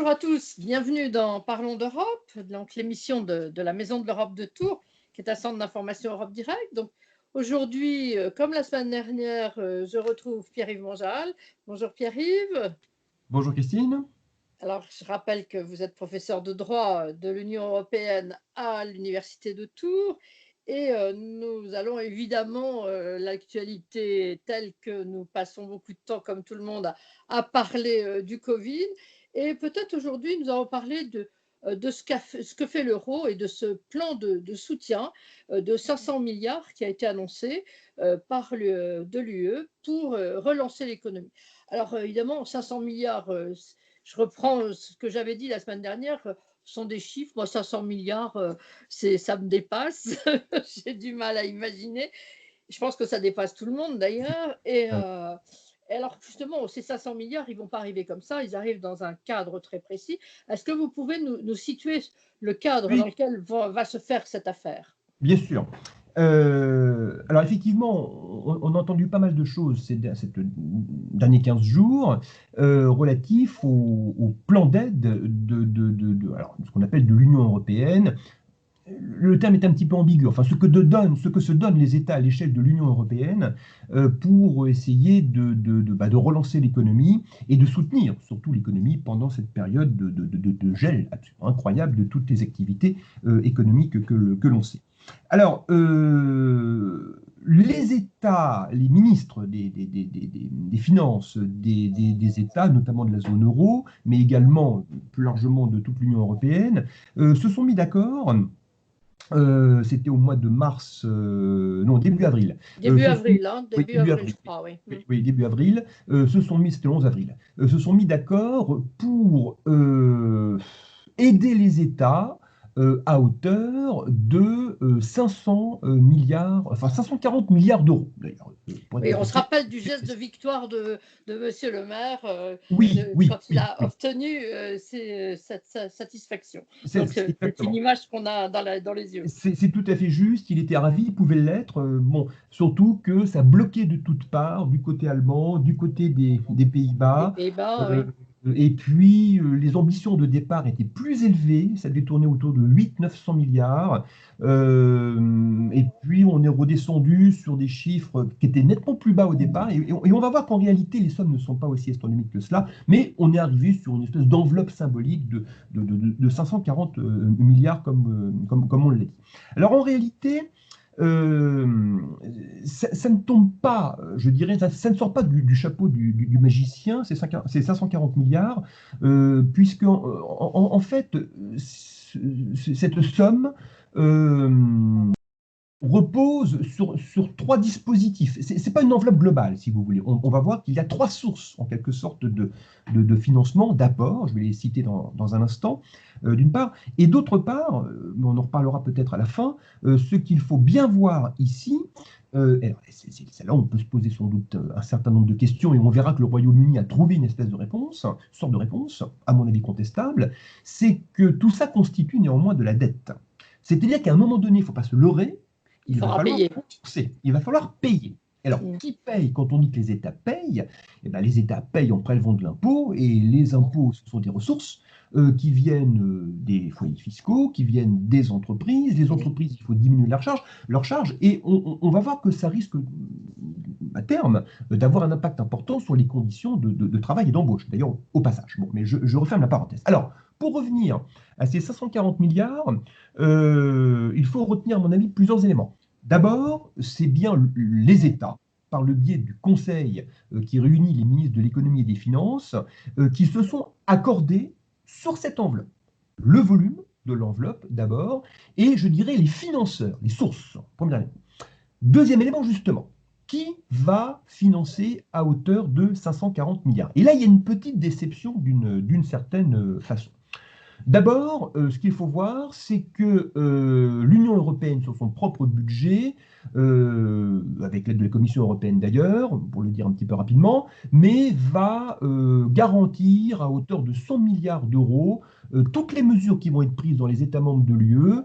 Bonjour à tous, bienvenue dans Parlons d'Europe, donc l'émission de la Maison de l'Europe de Tours, qui est un centre d'information Europe Direct. Donc aujourd'hui, comme la semaine dernière, je retrouve Pierre-Yves Monjal. Bonjour Pierre-Yves. Bonjour Christine. Alors je rappelle que vous êtes professeur de droit de l'Union européenne à l'Université de Tours. Et nous allons évidemment, l'actualité telle que nous passons beaucoup de temps, comme tout le monde, à parler du Covid. Et peut-être aujourd'hui, nous allons parler de ce que fait l'euro et de ce plan de soutien de 500 milliards qui a été annoncé de l'UE pour relancer l'économie. Alors évidemment, 500 milliards, je reprends ce que j'avais dit la semaine dernière, ce sont des chiffres. Moi, 500 milliards, ça me dépasse. J'ai du mal à imaginer. Je pense que ça dépasse tout le monde d'ailleurs. Et alors justement, ces 500 milliards, ils ne vont pas arriver comme ça, ils arrivent dans un cadre très précis. Est-ce que vous pouvez nous situer le cadre dans Oui, lequel va se faire cette affaire? bien sûr. Alors effectivement, on a entendu pas mal de choses ces derniers 15 jours relatifs au plan d'aide alors, ce qu'on appelle de l'Union européenne. Le terme est un petit peu ambigu. Enfin, ce que se donnent les États à l'échelle de l'Union européenne pour essayer de relancer l'économie et de soutenir surtout l'économie pendant cette période de gel absolument incroyable de toutes les activités économiques que l'on sait. Alors, les États, les ministres des Finances des États, notamment de la zone euro, mais également plus largement de toute l'Union européenne, se sont mis d'accord. C'était au mois de mars, non, début avril. Début Se sont, avril, hein, oui, début début avril, avril, je crois, oui. oui, début avril, se sont mis, c'était le 11 avril, se sont mis d'accord pour aider les États à hauteur de 500 milliards, enfin 540 milliards d'euros, d'ailleurs, pour être Oui, à on peu se près. rappelle du geste de victoire de Monsieur le maire Oui, oui, quand il oui, a oui. obtenu cette satisfaction. Donc, c'est une Exactement. image qu'on a dans les yeux. C'est tout à fait juste, il était ravi, il pouvait l'être. Bon, surtout que ça bloquait de toutes parts, du côté allemand, du côté des Les Pays-Bas. Pays-Bas, euh, oui. et puis, les ambitions de départ étaient plus élevées, ça devait tourner autour de 800-900 milliards. Et puis, on est redescendu sur des chiffres qui étaient nettement plus bas au départ. Et on va voir qu'en réalité, les sommes ne sont pas aussi astronomiques que cela, mais on est arrivé sur une espèce d'enveloppe symbolique de 540 milliards, comme on l'a dit. Alors en réalité, euh, ça ne tombe pas, je dirais, ça ne sort pas du chapeau du magicien, ces 540 milliards, puisque en fait, cette somme euh, repose sur trois dispositifs. Ce n'est pas une enveloppe globale, si vous voulez. On va voir qu'il y a trois sources, en quelque sorte, de financement, d'apport. Je vais les citer dans un instant, d'une part. Et d'autre part, mais on en reparlera peut-être à la fin, ce qu'il faut bien voir ici, c'est là où on peut se poser sans doute un certain nombre de questions, et on verra que le Royaume-Uni a trouvé une espèce de réponse, une sorte de réponse, à mon avis contestable, c'est que tout ça constitue néanmoins de la dette. C'est-à-dire qu'à un moment donné, il ne faut pas se leurrer, Il il va faudra falloir payer. rembourser, il va falloir payer. Alors, Mm. qui paye quand on dit que les États payent? Eh bien, les États payent en prélevant de l'impôt, et les impôts, ce sont des ressources qui viennent des foyers fiscaux, qui viennent des entreprises. Les entreprises, il faut diminuer leurs charges, et on va voir que ça risque, à terme, d'avoir un impact important sur les conditions de travail et d'embauche, d'ailleurs, au passage. Bon, mais je referme la parenthèse. Alors, pour revenir à ces 540 milliards, il faut retenir, à mon avis, plusieurs éléments. D'abord, c'est bien les États, par le biais du Conseil qui réunit les ministres de l'économie et des finances, qui se sont accordés sur cette enveloppe. Le volume de l'enveloppe, d'abord, et je dirais les financeurs, les sources, premier élément. Deuxième élément, justement, qui va financer à hauteur de 540 milliards? Et là, il y a une petite déception d'une certaine façon. D'abord, ce qu'il faut voir, c'est que l'Union européenne, sur son propre budget, avec l'aide de la Commission européenne d'ailleurs, pour le dire un petit peu rapidement, mais va garantir à hauteur de 100 milliards d'euros toutes les mesures qui vont être prises dans les États membres de l'UE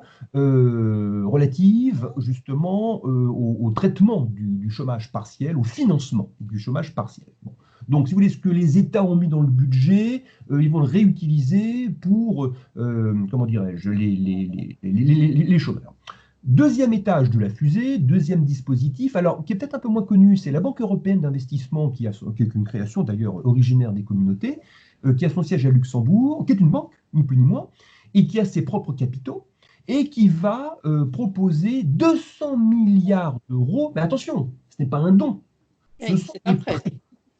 relatives justement au traitement du chômage partiel, au financement du chômage partiel. Bon. Donc, si vous voulez, ce que les États ont mis dans le budget, ils vont le réutiliser pour, comment dirais-je, les chômeurs. Deuxième étage de la fusée, deuxième dispositif, alors qui est peut-être un peu moins connu, c'est la Banque européenne d'investissement, qui est une création d'ailleurs originaire des communautés, qui a son siège à Luxembourg, qui est une banque, ni plus ni moins, et qui a ses propres capitaux, et qui va proposer 200 milliards d'euros. Mais attention, ce n'est pas un don, ce Oui, sont c'est un des prêt. prêts.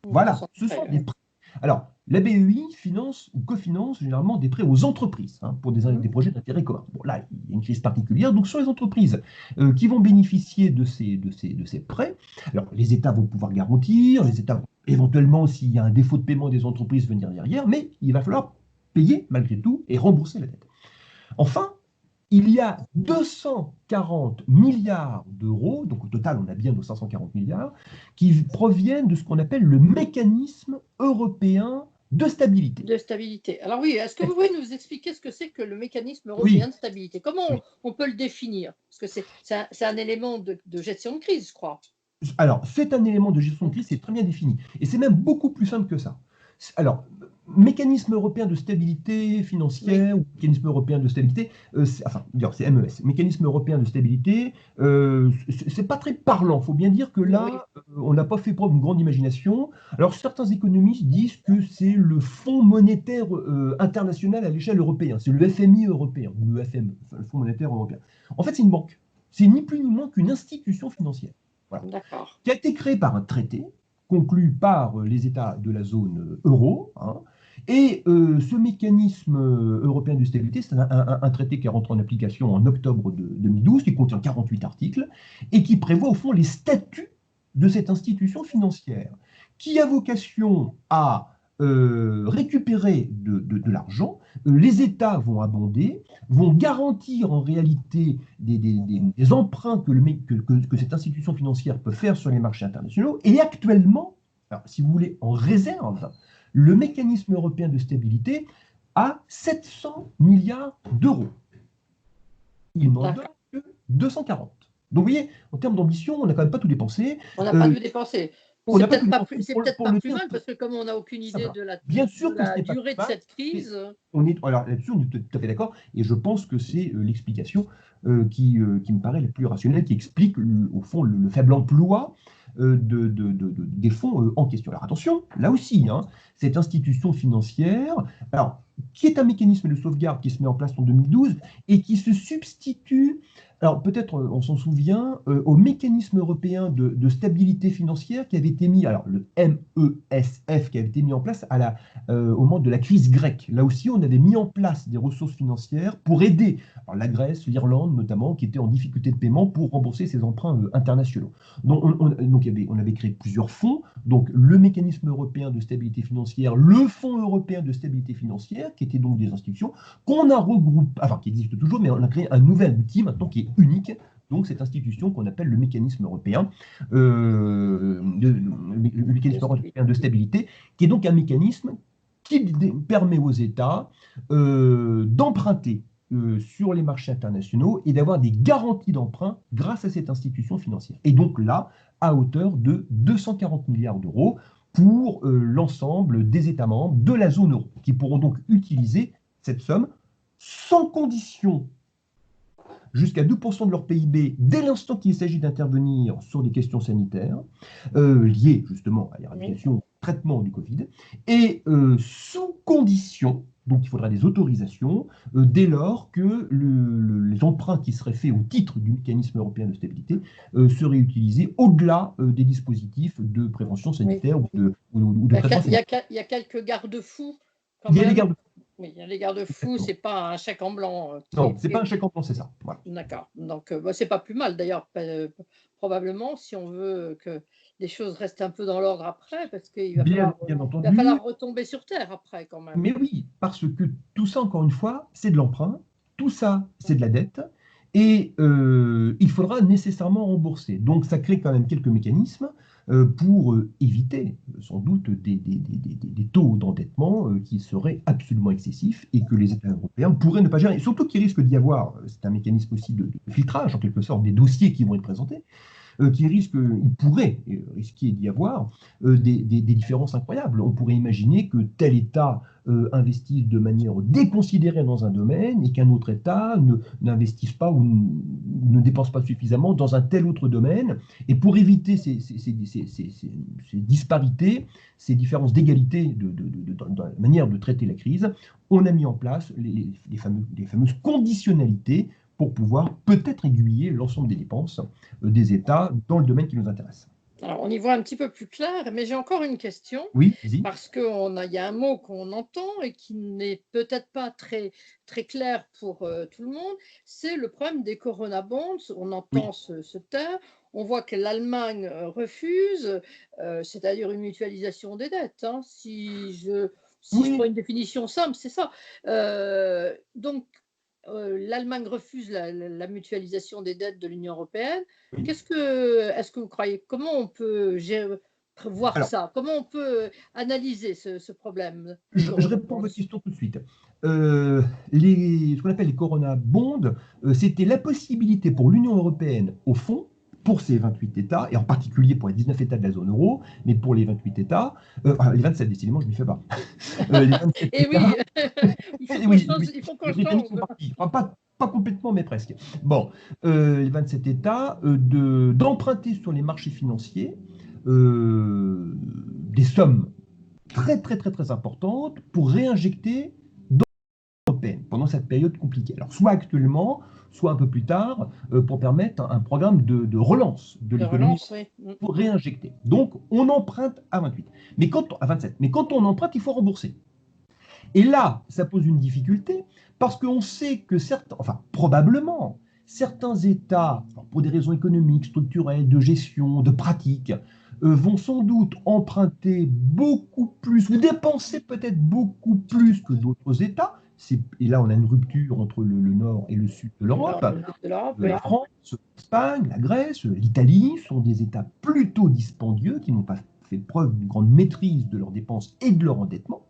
Voilà, ce sont des prêts. Alors, la BEI finance ou cofinance généralement des prêts aux entreprises pour des projets d'intérêt commun. Bon, là, il y a une crise particulière. Donc, sur les entreprises qui vont bénéficier de ces prêts, alors les États vont pouvoir garantir, les États vont éventuellement, s'il y a un défaut de paiement des entreprises, venir derrière, mais il va falloir payer malgré tout et rembourser la dette. Enfin, il y a 240 milliards d'euros, donc au total on a bien nos 540 milliards, qui proviennent de ce qu'on appelle le mécanisme européen de stabilité. De stabilité. Alors oui, est-ce que vous pouvez nous expliquer ce que c'est que le mécanisme européen Oui, de stabilité? Comment oui. on peut le définir? Parce que c'est un élément de gestion de crise, je crois. Alors, c'est un élément de gestion de crise, c'est très bien défini. Et c'est même beaucoup plus simple que ça. Alors, mécanisme européen de stabilité Oui, financière ou mécanisme européen de stabilité, c'est MES, mécanisme européen de stabilité, c'est pas très parlant. Il faut bien dire que oui, là, on n'a pas fait preuve d'une grande imagination. Alors, certains économistes disent que c'est le Fonds monétaire international à l'échelle européenne. C'est le FMI européen, ou le FME, enfin, le Fonds monétaire européen. En fait, c'est une banque. C'est ni plus ni moins qu'une institution financière. Voilà, d'accord. qui a été créé par un traité conclu par les États de la zone euro. Et ce mécanisme européen de stabilité, c'est un traité qui est rentré en application en octobre de 2012, qui contient 48 articles, et qui prévoit au fond les statuts de cette institution financière, qui a vocation à récupérer de l'argent. Les États vont abonder, vont garantir en réalité des emprunts que cette institution financière peut faire sur les marchés internationaux. Et actuellement, alors, si vous voulez, en réserve, le mécanisme européen de stabilité a 700 milliards d'euros. Il n'en donne que 240. Donc vous voyez, en termes d'ambition, on n'a quand même pas tout dépensé. On n'a pas tout dépensé. On n'a pas tout dépensé C'est peut-être pour pas le plus dire. mal parce que comme on n'a aucune Ça idée va. Bien de sûr que ce la n'est pas durée de mal. cette crise. Alors là-dessus, on est tout à fait d'accord. Et je pense que c'est l'explication qui me paraît la plus rationnelle, qui explique au fond le faible emploi des fonds en question. Alors attention, là aussi, cette institution financière, alors, qui est un mécanisme de sauvegarde qui se met en place en 2012 et qui se substitue, alors peut-être on s'en souvient, au mécanisme européen de stabilité financière qui avait été mis, alors le MESF qui avait été mis en place au moment de la crise grecque. Là aussi, on avait mis en place des ressources financières pour aider alors, la Grèce, l'Irlande notamment, qui étaient en difficulté de paiement pour rembourser ces emprunts internationaux. Donc, on avait créé plusieurs fonds, donc le mécanisme européen de stabilité financière, le Fonds européen de stabilité financière, qui étaient donc des institutions qu'on a regroupées, enfin qui existent toujours, mais on a créé un nouvel outil maintenant qui est unique, donc cette institution qu'on appelle le mécanisme européen, le mécanisme européen de stabilité, qui est donc un mécanisme qui permet aux États d'emprunter sur les marchés internationaux et d'avoir des garanties d'emprunt grâce à cette institution financière. Et donc là, à hauteur de 240 milliards d'euros pour l'ensemble des États membres de la zone euro, qui pourront donc utiliser cette somme sans condition jusqu'à 2% de leur PIB dès l'instant qu'il s'agit d'intervenir sur des questions sanitaires liées justement à l'éradication, au traitement du Covid, et sous condition, donc il faudra des autorisations, dès lors que les emprunts qui seraient faits au titre du mécanisme européen de stabilité seraient utilisés au-delà des dispositifs de prévention sanitaire ou de traitement sanitaire. Il y a quelques garde-fous quand Il y a les même. garde. Oui, il y a les garde-fous, c'est pas un chèque en blanc. Non, c'est pas un chèque en blanc, c'est ça. Voilà. D'accord. Donc, c'est pas plus mal d'ailleurs, probablement, si on veut que les choses restent un peu dans l'ordre après, parce Bien il va entendu. falloir retomber sur terre après quand même. Mais oui, parce que tout ça, encore une fois, c'est de l'emprunt, tout ça, c'est de la dette, et il faudra nécessairement rembourser. Donc ça crée quand même quelques mécanismes pour éviter sans doute des taux d'endettement qui seraient absolument excessifs et que les États européens pourraient ne pas gérer. Et surtout qu'il risque d'y avoir, c'est un mécanisme aussi de filtrage en quelque sorte des dossiers qui vont être présentés. il pourrait risquer d'y avoir des différences incroyables. On pourrait imaginer que tel État investisse de manière déconsidérée dans un domaine et qu'un autre État n'investisse pas ou ne dépense pas suffisamment dans un tel autre domaine. Et pour éviter ces disparités, ces différences d'égalité dans la manière de traiter la crise, on a mis en place les fameuses conditionnalités pour pouvoir peut-être aiguiller l'ensemble des dépenses des États dans le domaine qui nous intéresse. Alors, on y voit un petit peu plus clair, mais j'ai encore une question, Oui, vas-y. parce qu'il y a un mot qu'on entend et qui n'est peut-être pas très, très clair pour tout le monde, c'est le problème des Corona Bonds. On entend Oui. ce terme, on voit que l'Allemagne refuse, c'est-à-dire une mutualisation des dettes. Hein. Si je prends Oui. une définition simple, c'est ça. Donc, l'Allemagne refuse la mutualisation des dettes de l'Union européenne. Oui. Est-ce que vous croyez, comment on peut voir Alors, ça? Comment on peut analyser ce problème des je Corona réponds à Bonds? votre question tout de suite. Ce qu'on appelle les Corona Bonds, c'était la possibilité pour l'Union européenne, au fond, pour ces 28 États, et en particulier pour les 19 États de la zone euro, mais pour les 28 États, les 27, décidément, je ne m'y fais pas. Les 27 Et oui, États, il faut qu'on oui, change, oui, il faut les qu'on Britanniques sont change. partis. Enfin, pas complètement, mais presque. Bon, les 27 États, d'emprunter sur les marchés financiers des sommes très, très, très, très importantes pour réinjecter dans l'Union européenne pendant cette période compliquée. Alors, soit actuellement, soit un peu plus tard, pour permettre un programme de relance de De l'économie relance, oui. pour réinjecter. Donc, on emprunte à 28, à 27. Mais quand on emprunte, il faut rembourser. Et là, ça pose une difficulté parce qu'on sait que certains, enfin probablement, certains États, pour des raisons économiques, structurelles, de gestion, de pratique, vont sans doute emprunter beaucoup plus ou dépenser peut-être beaucoup plus que d'autres États. Et là, on a une rupture entre le nord et le sud de l'Europe. De l'Europe, oui. La France, l'Espagne, la Grèce, l'Italie sont des États plutôt dispendieux qui n'ont pas fait preuve d'une grande maîtrise de leurs dépenses et de leur endettement.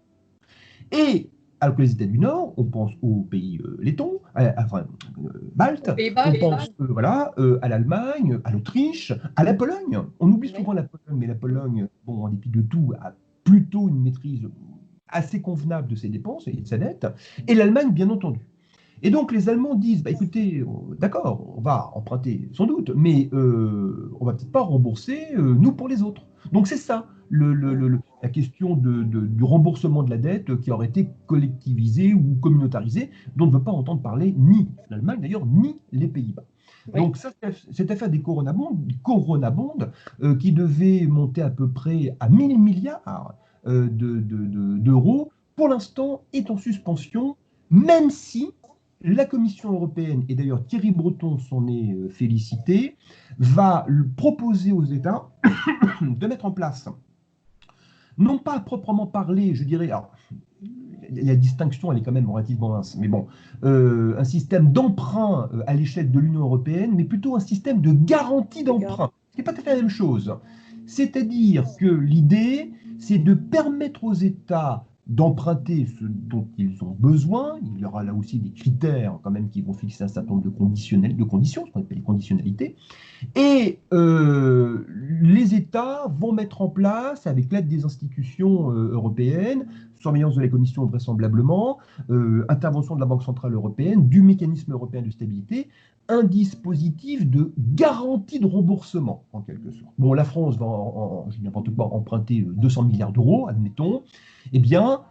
Et alors que les États du Nord, on pense aux pays lettons, baltes, Aux Pays-Bas, on oui. pense voilà, à l'Allemagne, à l'Autriche, à la Pologne. On oublie Oui. souvent la Pologne, mais la Pologne, bon, en dépit de tout, a plutôt une maîtrise assez convenable de ses dépenses et de sa dette, et l'Allemagne, bien entendu. Et donc les Allemands disent, bah, écoutez, d'accord, on va emprunter sans doute, mais on va peut-être pas rembourser, nous pour les autres. Donc c'est ça, la question du remboursement de la dette qui aurait été collectivisée ou communautarisée, dont ne veut pas entendre parler ni l'Allemagne d'ailleurs, ni les Pays-Bas. Oui. Donc ça, cette affaire des Corona Bonds qui devait monter à peu près à 1000 milliards d'euros, pour l'instant est en suspension, même si la Commission européenne, et d'ailleurs Thierry Breton s'en est félicité, va proposer aux États de mettre en place, non pas à proprement parler, je dirais, alors, la distinction elle est quand même relativement mince, mais bon, un système d'emprunt à l'échelle de l'Union européenne, mais plutôt un système de garantie d'emprunt, ce qui n'est pas tout à fait la même chose. C'est-à-dire que l'idée, c'est de permettre aux États d'emprunter ce dont ils ont besoin. Il y aura là aussi des critères quand même qui vont fixer un certain nombre de conditions, ce qu'on appelle les conditionnalités. Et les États vont mettre en place, avec l'aide des institutions européennes, surveillance de la Commission vraisemblablement, intervention de la Banque Centrale Européenne, du mécanisme européen de stabilité, un dispositif de garantie de remboursement, en quelque sorte. Bon, la France va, je dis n'importe quoi, emprunter 200 milliards d'euros, admettons. Eh bien,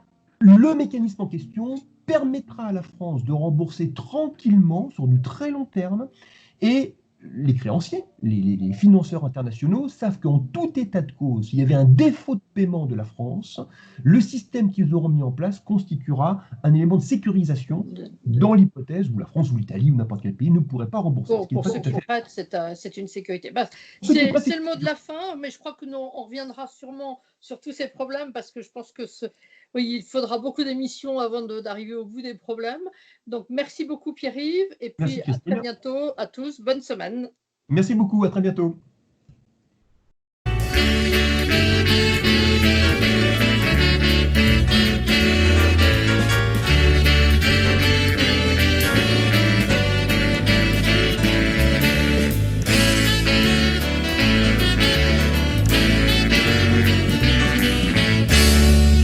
le mécanisme en question permettra à la France de rembourser tranquillement, sur du très long terme, et les créanciers, les financeurs internationaux savent qu'en tout état de cause, s'il y avait un défaut de paiement de la France, le système qu'ils auront mis en place constituera un élément de sécurisation dans l'hypothèse où la France ou l'Italie ou n'importe quel pays ne pourrait pas rembourser. Pour ceux qui prêtent, c'est une sécurité. Bah, Ceux qui c'est prêtent, le mot de la fin, mais je crois que nous, on reviendra sûrement sur tous ces problèmes parce que je pense que oui, il faudra beaucoup d'émissions avant d'arriver au bout des problèmes. Donc, merci beaucoup Pierre-Yves et merci puis à très Christine. bientôt à tous. Bonne semaine. Merci beaucoup, à très bientôt.